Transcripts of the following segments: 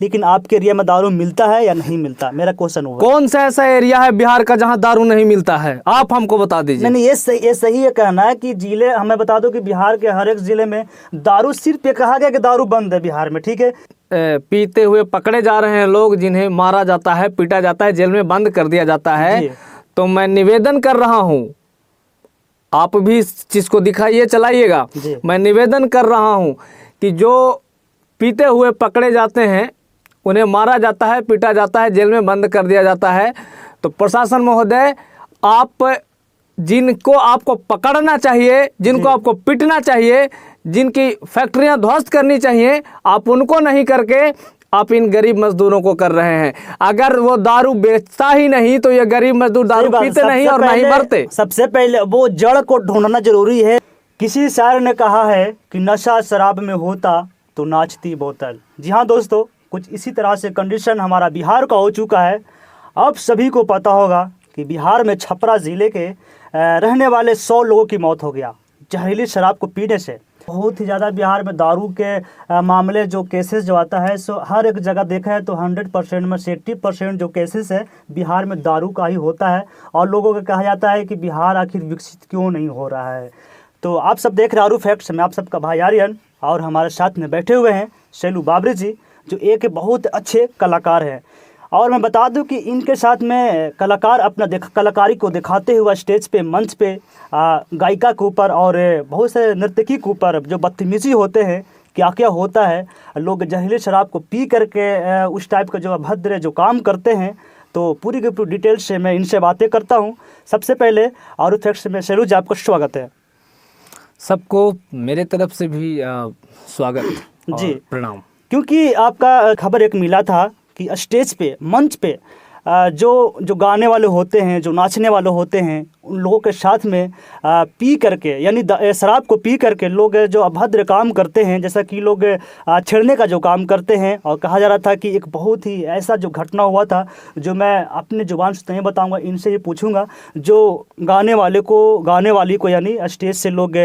लेकिन आपके एरिया में दारू मिलता है या नहीं मिलता, मेरा क्वेश्चन हुआ। कौन सा ऐसा एरिया है बिहार का जहां दारू नहीं मिलता है, आप हमको बता दीजिए। नहीं, ये सही है कहना है कि जिले, हमें बता दो कि बिहार के हर एक जिले में दारू, सिर्फ ये कहा गया कि दारू बंद है बिहार में, ठीक है। पीते हुए पकड़े जा रहे हैं लोग, जिन्हें मारा जाता है, पीटा जाता है, जेल में बंद कर दिया जाता है। तो मैं निवेदन कर रहा हूं, आप भी इस चीज को दिखाइए, चलाइएगा। मैं निवेदन कर रहा हूं कि जो पीते हुए पकड़े जाते हैं, उन्हें मारा जाता है, पीटा जाता है, जेल में बंद कर दिया जाता है, तो प्रशासन महोदय, आप जिनको आपको पकड़ना चाहिए, जिनको आपको पीटना चाहिए, जिनकी फैक्ट्रियां ध्वस्त करनी चाहिए, आप उनको नहीं करके आप इन गरीब मजदूरों को कर रहे हैं। अगर वो दारू बेचता ही नहीं तो ये गरीब मजदूर दारू पीते नहीं और नहीं मरते। सबसे पहले वो जड़ को ढूंढना जरूरी है। किसी शायर ने कहा है कि नशा शराब में होता तो नाचती बोतल। जी हाँ दोस्तों, कुछ इसी तरह से कंडीशन हमारा बिहार का हो चुका है। अब सभी को पता होगा कि बिहार में छपरा ज़िले के रहने वाले 100 लोगों की मौत हो गया जहरीली शराब को पीने से। बहुत ही ज़्यादा बिहार में दारू के मामले, जो केसेस जो आता है, सो हर एक जगह देखा है तो 100% में से 80% जो केसेस है बिहार में दारू का ही होता है। और लोगों को कहा जाता है कि बिहार आखिर विकसित क्यों नहीं हो रहा है। तो आप सब देख रहे आरू फैक्ट्स में, आप सबका भाई आर्यन, और हमारे साथ में बैठे हुए हैं शैलू बाबरी जी, जो एक बहुत अच्छे कलाकार हैं। और मैं बता दूं कि इनके साथ में कलाकार अपना कलाकारी को दिखाते हुए स्टेज पे, मंच पे गायिका के ऊपर और बहुत से नर्तकी के ऊपर जो बदतमीजी होते हैं, क्या क्या होता है, लोग जहरीली शराब को पी करके उस टाइप का जो अभद्र जो काम करते हैं, तो पूरी की पूरी डिटेल से मैं इनसे बातें करता हूँ। सबसे पहले आरू फैक्ट्स में शैलू जी, आपका स्वागत है। सबको मेरे तरफ से भी स्वागत जी, प्रणाम। क्योंकि आपका खबर एक मिला था कि स्टेज पे, मंच पे जो गाने वाले होते हैं, जो नाचने वाले होते हैं, उन लोगों के साथ में पी करके, यानी शराब को पी करके लोग जो अभद्र काम करते हैं, जैसा कि लोग छेड़ने का जो काम करते हैं। और कहा जा रहा था कि एक बहुत ही ऐसा जो घटना हुआ था, जो मैं अपने जुबान से नहीं बताऊंगा, इनसे ही पूछूंगा, जो गाने वाली को यानी स्टेज से लोग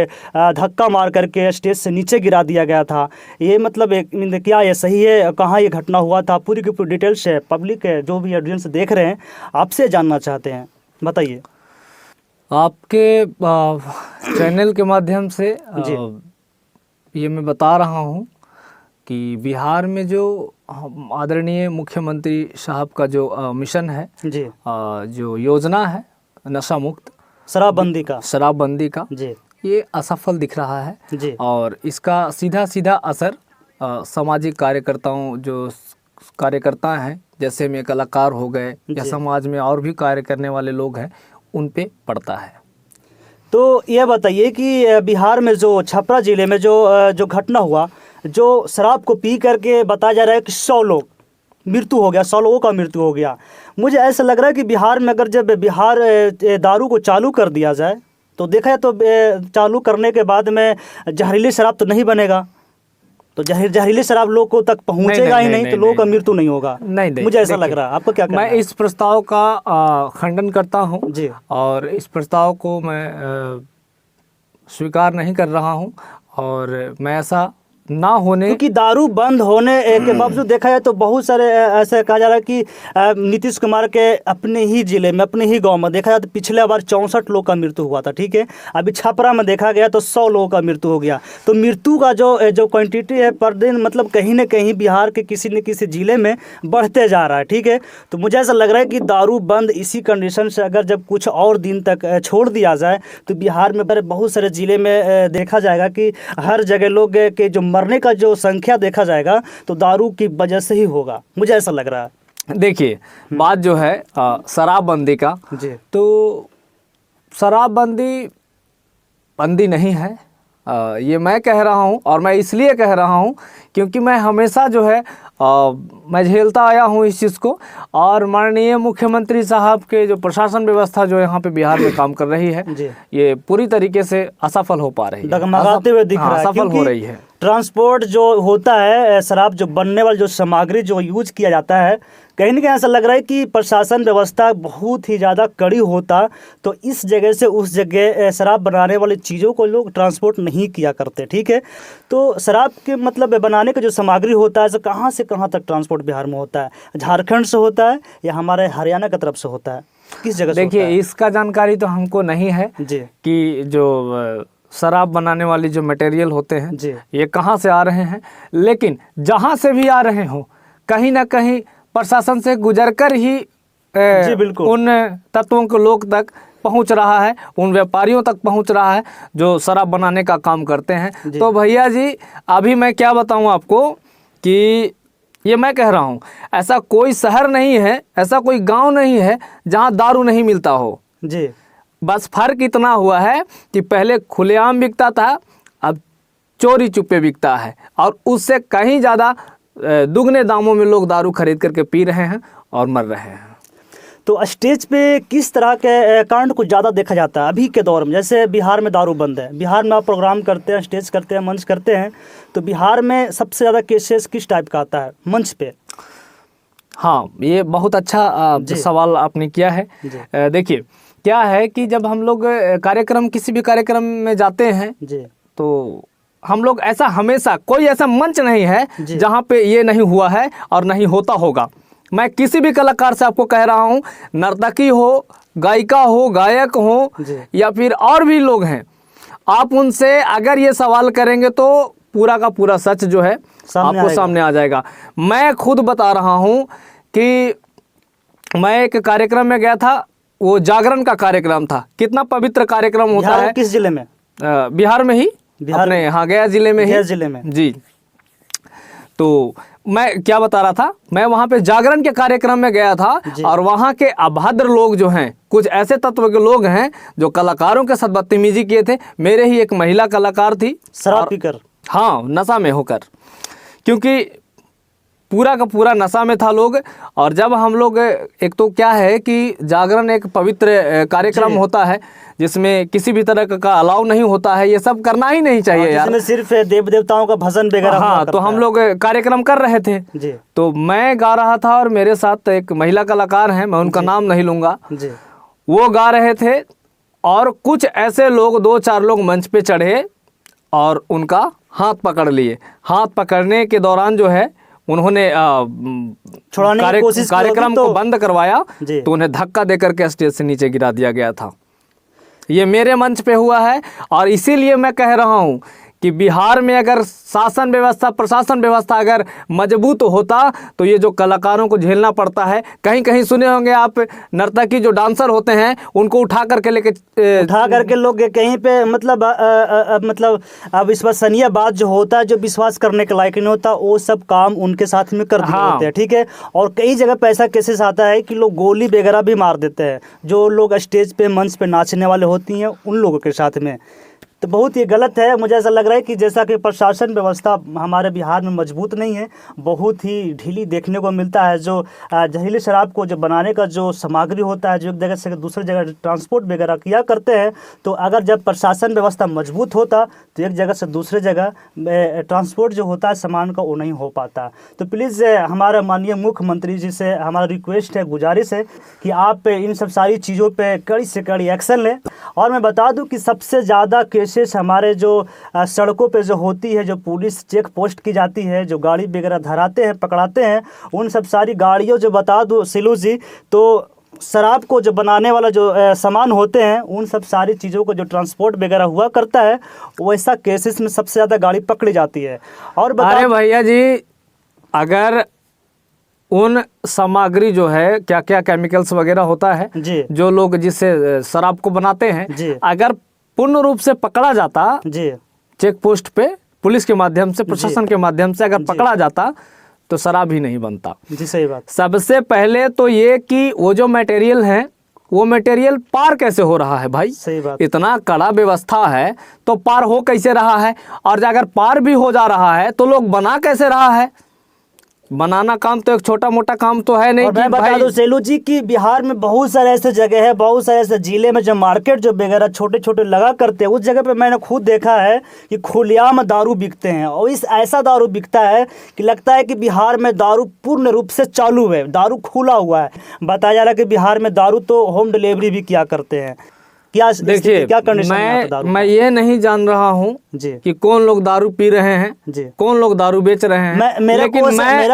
धक्का मार करके स्टेज से नीचे गिरा दिया गया था। ये मतलब क्या ये सही है, कहाँ ये घटना हुआ था, पूरी की पूरी डिटेल्स है पब्लिक है, जो भी ऑडियंस देख रहे हैं, आपसे जानना चाहते हैं, बताइए। आपके चैनल के माध्यम से ये मैं बता रहा हूँ कि बिहार में जो आदरणीय मुख्यमंत्री साहब का जो मिशन है जी, जो योजना है नशा मुक्त शराबबंदी का जी, ये असफल दिख रहा है जी। और इसका सीधा सीधा असर सामाजिक कार्यकर्ताओं, जो कार्यकर्ता हैं, जैसे में कलाकार हो गए या समाज में और भी कार्य करने वाले लोग हैं, उन पे पड़ता है। तो ये बताइए कि बिहार में जो छपरा ज़िले में जो घटना हुआ, जो शराब को पी करके बताया जा रहा है कि 100 लोग मृत्यु हो गया, 100 लोगों का मृत्यु हो गया। मुझे ऐसा लग रहा है कि बिहार में अगर जब बिहार दारू को चालू कर दिया जाए, तो देखा है तो चालू करने के बाद में जहरीली शराब तो नहीं बनेगा, तो जहरीली शराब लोगों तक पहुंचेगा ही नहीं, तो लोगों का मृत्यु नहीं होगा। नहीं, मुझे ऐसा लग रहा है। आपको क्या कहना है? मैं इस प्रस्ताव का खंडन करता हूं जी, और इस प्रस्ताव को मैं स्वीकार नहीं कर रहा हूं, और मैं ऐसा ना होने, क्योंकि दारू बंद होने के बावजूद देखा जाए तो बहुत सारे ऐसे कहा जा रहा है कि नीतीश कुमार के अपने ही जिले में, अपने ही गांव में देखा जाए तो पिछले बार 64 लोग का मृत्यु हुआ था, ठीक है। अभी छपरा में देखा गया तो 100 लोगों का मृत्यु हो गया। तो मृत्यु का जो क्वांटिटी है पर दिन, मतलब कहीं ना कहीं बिहार के किसी न किसी जिले में बढ़ते जा रहा है, ठीक है। तो मुझे ऐसा लग रहा है कि दारू बंद इसी कंडीशन से अगर जब कुछ और दिन तक छोड़ दिया जाए, तो बिहार में बहुत सारे ज़िले में देखा जाएगा कि हर जगह लोग के जो मरने का जो संख्या देखा जाएगा तो दारू की वजह से ही होगा, मुझे ऐसा लग रहा है। देखिए, बात जो है शराबबंदी का जी, तो शराबबंदी नहीं है, ये मैं कह रहा हूँ, और मैं इसलिए कह रहा हूँ क्योंकि मैं हमेशा जो है मैं झेलता आया हूँ इस चीज़ को। और माननीय मुख्यमंत्री साहब के जो प्रशासन व्यवस्था जो यहाँ पे बिहार में काम कर रही है, ये पूरी तरीके से असफल हो पा रही है, डगमगाते हुए दिख रहा है, असफल हो रही है। ट्रांसपोर्ट जो होता है, शराब जो बनने वाली जो सामग्री जो यूज किया जाता है, कहीं ना कहीं ऐसा लग रहा है कि प्रशासन व्यवस्था बहुत ही ज़्यादा कड़ी होता, तो इस जगह से उस जगह शराब बनाने वाली चीज़ों को लोग ट्रांसपोर्ट नहीं किया करते, ठीक है। तो शराब के मतलब बनाने बनाने का जो सामग्री होता है से कहाँ तक ट्रांसपोर्ट बिहार में होता है? झारखंड से होता है या हमारे हरियाणा की तरफ से होता है? किस जगह से होता देखिए, है? इसका जानकारी तो हमको नहीं है जी कि जो शराब बनाने वाली जो मटेरियल होते हैं जी ये कहाँ से आ रहे हैं, लेकिन जहाँ से भी आ रहे हो कहीं ना कहीं प्रशासन से गुजरकर ही जी बिल्कुल उन तत्वों के लोग तक पहुंच रहा है, उन व्यापारियों तक पहुंच रहा है जो शराब बनाने का काम करते हैं। जी। तो भैया जी, अभी मैं क्या बताऊं आपको कि ये मैं कह रहा हूं, ऐसा कोई शहर नहीं है, ऐसा कोई गांव नहीं है जहां दारू नहीं मिलता हो। जी बस फर्क इतना हुआ है कि पहले खुलेआम बिकता था, अब चोरी चुपे बिकता है, और उससे कहीं ज़्यादा दुगने दामों में लोग दारू खरीद करके पी रहे हैं और मर रहे हैं। तो स्टेज पे किस तरह के कांड को ज़्यादा देखा जाता है अभी के दौर में? जैसे बिहार में दारू बंद है, बिहार में आप प्रोग्राम करते हैं, स्टेज करते हैं, मंच करते हैं, तो बिहार में सबसे ज़्यादा केसेस किस टाइप का आता है मंच पे? हाँ, ये बहुत अच्छा सवाल आपने किया है। देखिए, क्या है कि जब हम लोग कार्यक्रम, किसी भी कार्यक्रम में जाते हैं जी तो हम लोग ऐसा, हमेशा कोई ऐसा मंच नहीं है जी। जहाँ पे ये नहीं हुआ है और नहीं होता होगा। मैं किसी भी कलाकार से आपको कह रहा हूँ, नर्तकी हो, गायिका हो, गायक हो, जी। या फिर और भी लोग हैं, आप उनसे अगर ये सवाल करेंगे तो पूरा का पूरा सच जो है आपको सामने आ जाएगा। मैं खुद बता रहा हूँ कि मैं एक कार्यक्रम में गया था, वो जागरण का कार्यक्रम था। कितना पवित्र कार्यक्रम होता है। किस जिले में? बिहार में ही, अपने यहाँ गया जिले में ही। गया जिले में जी। तो मैं क्या बता रहा था, मैं वहाँ पे जागरण के कार्यक्रम में गया था, और वहाँ के अभद्र लोग जो हैं, कुछ ऐसे तत्व के लोग हैं जो कलाकारों के साथ बदतमीजी किए थे। मेरे ही एक महिला कलाकार थी, शराब पीकर, हाँ, नशा में होकर, क्योंकि पूरा का पूरा नशा में था लोग। और जब हम लोग, एक तो क्या है कि जागरण एक पवित्र कार्यक्रम होता है जिसमें किसी भी तरह का अलाउ नहीं होता है, ये सब करना ही नहीं चाहिए यार, जिसमें सिर्फ देव देवताओं का भजन वगैरह। हाँ, तो हम लोग कार्यक्रम कर रहे थे जी। तो मैं गा रहा था और मेरे साथ एक महिला कलाकार हैं, मैं उनका नाम नहीं लूँगा, जी। वो गा रहे थे, और कुछ ऐसे लोग, 2-4 लोग मंच पे चढ़े और उनका हाथ पकड़ लिए। हाथ पकड़ने के दौरान जो है उन्होंने छुड़ाने की कोशिश की कार्यक्रम को बंद करवाया, जी। तो उन्हें धक्का देकर के स्टेज से नीचे गिरा दिया गया था। ये मेरे मंच पे हुआ है, और इसीलिए मैं कह रहा हूँ कि बिहार में अगर शासन व्यवस्था, प्रशासन व्यवस्था अगर मजबूत होता तो ये जो कलाकारों को झेलना पड़ता है, कहीं कहीं सुने होंगे आप, नर्तकी जो डांसर होते हैं उनको उठा करके लोग कहीं पे, मतलब अविश्वसनीय बात जो होता है, जो विश्वास करने के लायक नहीं होता, वो सब काम उनके साथ में कर दिए होते हैं, ठीक है। और कई जगह पे ऐसा केसेस आता है कि लोग गोली वगैरह भी मार देते हैं, जो लोग स्टेज पे, मंच पे नाचने वाले होती हैं उन लोगों के साथ में। तो बहुत ही गलत है। मुझे ऐसा लग रहा है कि जैसा कि प्रशासन व्यवस्था हमारे बिहार में मजबूत नहीं है, बहुत ही ढीली देखने को मिलता है। जो जहरीली शराब को जो बनाने का जो सामग्री होता है, जो एक जगह से दूसरी जगह ट्रांसपोर्ट वगैरह किया करते हैं, तो अगर जब प्रशासन व्यवस्था मजबूत होता तो एक जगह से दूसरे जगह ट्रांसपोर्ट जो होता है सामान का, वो नहीं हो पाता। तो प्लीज़ हमारे माननीय मुख्यमंत्री जी से हमारा रिक्वेस्ट है, गुजारिश है कि आप इन सब सारी चीज़ों पर कड़ी से कड़ी एक्शन लें। और मैं बता दूँ कि सबसे ज़्यादा हमारे जो सड़कों पे जो होती है, जो पुलिस चेक पोस्ट की जाती है, जो गाड़ी वगैरह धराते हैं, पकड़ाते हैं, उन सब सारी गाड़ियों, जो बता दूं सिलू जी, तो शराब को जो बनाने वाला जो सामान होते हैं, उन सब सारी चीज़ों को जो ट्रांसपोर्ट वगैरह हुआ करता है, वैसा केसेस में सबसे ज़्यादा गाड़ी पकड़ी जाती है। और अरे भैया जी, अगर उन सामग्री जो है, क्या क्या केमिकल्स वगैरह होता है जी, जो लोग जिससे शराब को बनाते हैं, अगर पूर्ण रूप से पकड़ा जाता जी, चेक पोस्ट पे पुलिस के माध्यम से, प्रशासन के माध्यम से अगर पकड़ा जाता तो शराब ही नहीं बनता। जी, सही बात। सबसे पहले तो ये कि वो जो मटेरियल है, वो मटेरियल पार कैसे हो रहा है भाई? सही बात। इतना कड़ा व्यवस्था है तो पार हो कैसे रहा है? और अगर पार भी हो जा रहा है तो लोग बना कैसे रहा है? बनाना काम तो एक छोटा मोटा काम तो है नहीं। और मैं बता दूं सेलू जी कि बिहार में बहुत सारे ऐसे जगह है, बहुत सारे ऐसे जिले में जो मार्केट जो वगैरह छोटे छोटे लगा करते हैं, उस जगह पे मैंने खुद देखा है कि खुलेआम दारू बिकते हैं। और इस ऐसा दारू बिकता है कि लगता है कि बिहार में दारू पूर्ण रूप से चालू है, दारू खुला हुआ है। बताया जा रहा है कि बिहार में दारू तो होम डिलीवरी भी किया करते हैं। क्या देखिए, क्या कंडीशन है यहाँ पे दारू मैं ये नहीं जान रहा हूँ जी कि कौन लोग दारू पी रहे हैं, जी। कौन लोग दारू बेच रहे हैं। मेरा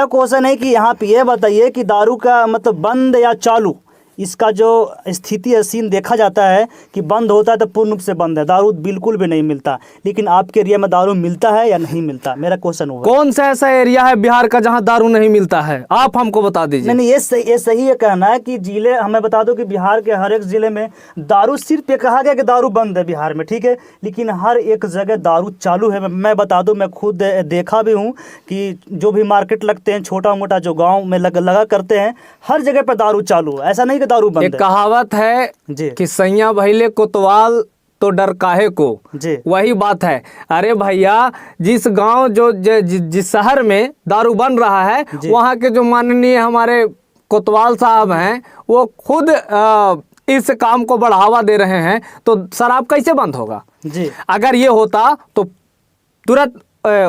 क्वेश्चन है कि यहाँ पे ये बताइए कि दारू का मतलब बंद या चालू, इसका जो स्थिति है, सीन देखा जाता है कि बंद होता है तो पूर्ण रूप से बंद है, दारू बिल्कुल भी नहीं मिलता। लेकिन आपके एरिया में दारू मिलता है या नहीं मिलता, मेरा क्वेश्चन होगा। कौन सा ऐसा एरिया है बिहार का जहाँ दारू नहीं मिलता है, आप हमको बता दीजिए। नहीं, ये सही है कहना है कि जिले, हमें बता दो कि बिहार के हर एक जिले में दारू, सिर्फ ये कहा गया कि दारू बंद है बिहार में, ठीक है, लेकिन हर एक जगह दारू चालू है। मैं बता दूं, मैं खुद देखा भी हूं कि जो भी मार्केट लगते हैं, छोटा मोटा जो गांव में लगा करते हैं, हर जगह पर दारू चालू है, ऐसा नहीं कि दारू बंद एक कहावत है जी कि सैया भैले कोतवाल तो डर काहे को, जी वही बात है। अरे भैया, जिस गांव जिस शहर में दारू बन रहा है, वहाँ के जो माननीय हमारे कोतवाल साहब हैं, वो खुद इस काम को बढ़ावा दे रहे हैं, तो शराब कैसे बंद होगा जी। अगर ये होता तो तुरंत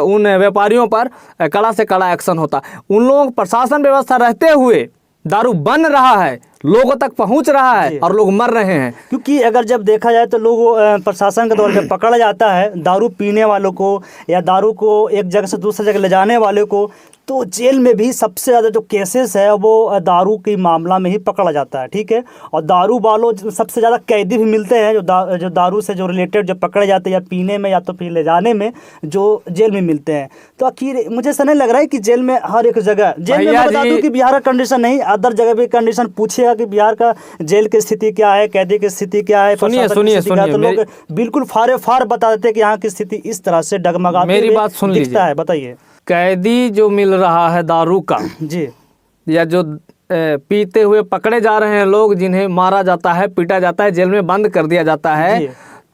उन व्यापारियों पर कड़ा से कड़ा एक्शन होता। उन लोगों प्रशासन व्यवस्था रहते हुए दारू बन रहा है, लोगों तक पहुंच रहा है और लोग मर रहे हैं। क्योंकि अगर जब देखा जाए तो लोग प्रशासन के द्वारा जब पकड़ा जाता है दारू पीने वालों को या दारू को एक जगह से दूसरी जगह ले जाने वाले को, तो जेल में भी सबसे ज़्यादा जो केसेस है वो दारू के मामला में ही पकड़ा जाता है, ठीक है। और दारू वालों सबसे ज़्यादा कैदी भी मिलते हैं जो दारू से जो रिलेटेड जो पकड़े जाते हैं, या पीने में या तो फिर ले जाने में, जो जेल में मिलते हैं। तो आखिर मुझे ऐसा नहीं लग रहा है कि जेल में हर एक जगह, जेल में मैं बता दूं कि बिहार का कंडीशन नहीं, अदर जगह भी कंडीशन पूछेगा कि बिहार का जेल की स्थिति क्या है, कैदी की स्थिति क्या है, सुनिए तो लोग बिल्कुल फार बता देते हैं कि यहाँ की स्थिति इस तरह से डगमगाती मेरी बात सुन लीजिए है। बताइए। कैदी जो मिल रहा है दारू का जी, या जो पीते हुए पकड़े जा रहे हैं लोग, जिन्हें मारा जाता है, पीटा जाता है, जेल में बंद कर दिया जाता है,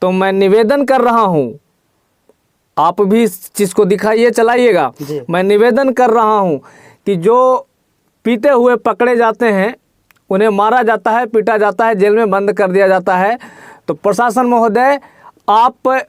तो मैं निवेदन कर रहा हूँ, आप भी इस चीज़ को दिखाइए, चलाइएगा। मैं निवेदन कर रहा हूँ कि जो पीते हुए पकड़े जाते हैं, उन्हें मारा जाता है, पीटा जाता है, जेल में बंद कर दिया जाता है, तो प्रशासन महोदय, आप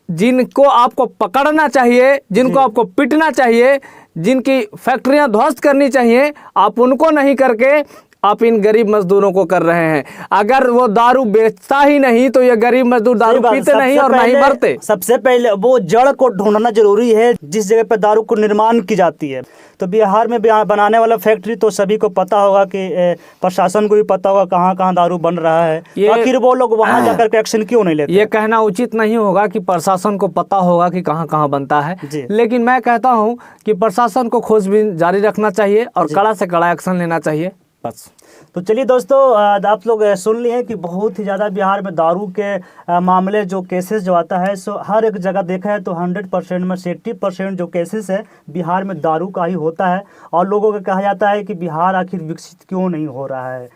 जिनको आपको पकड़ना चाहिए, जिनको आपको पीटना चाहिए, जिनकी फैक्ट्रियां ध्वस्त करनी चाहिए, आप उनको नहीं करके आप इन गरीब मजदूरों को कर रहे हैं। अगर वो दारू बेचता ही नहीं तो ये गरीब मजदूर दारू पीते नहीं और नहीं मरते। सबसे पहले वो जड़ को ढूंढना जरूरी है, जिस जगह पर दारू को निर्माण की जाती है। तो बिहार में बनाने वाला फैक्ट्री तो सभी को पता होगा, कि प्रशासन को भी पता होगा कहाँ कहाँ दारू बन रहा है, तो आखिर वो लोग वहाँ जाकर के एक्शन क्यों नहीं लेते? ये कहना उचित नहीं होगा कि प्रशासन को पता होगा कि कहाँ कहाँ बनता है, लेकिन मैं कहता हूँ कि प्रशासन को खोजबीन जारी रखना चाहिए और कड़ा से कड़ा एक्शन लेना चाहिए, बस। तो चलिए दोस्तों, आप लोग सुन लिए हैं कि बहुत ही ज़्यादा बिहार में दारू के मामले, जो केसेस जो आता है, सो हर एक जगह देखा है तो 100% में 80% जो केसेस है बिहार में दारू का ही होता है। और लोगों को कहा जाता है कि बिहार आखिर विकसित क्यों नहीं हो रहा है।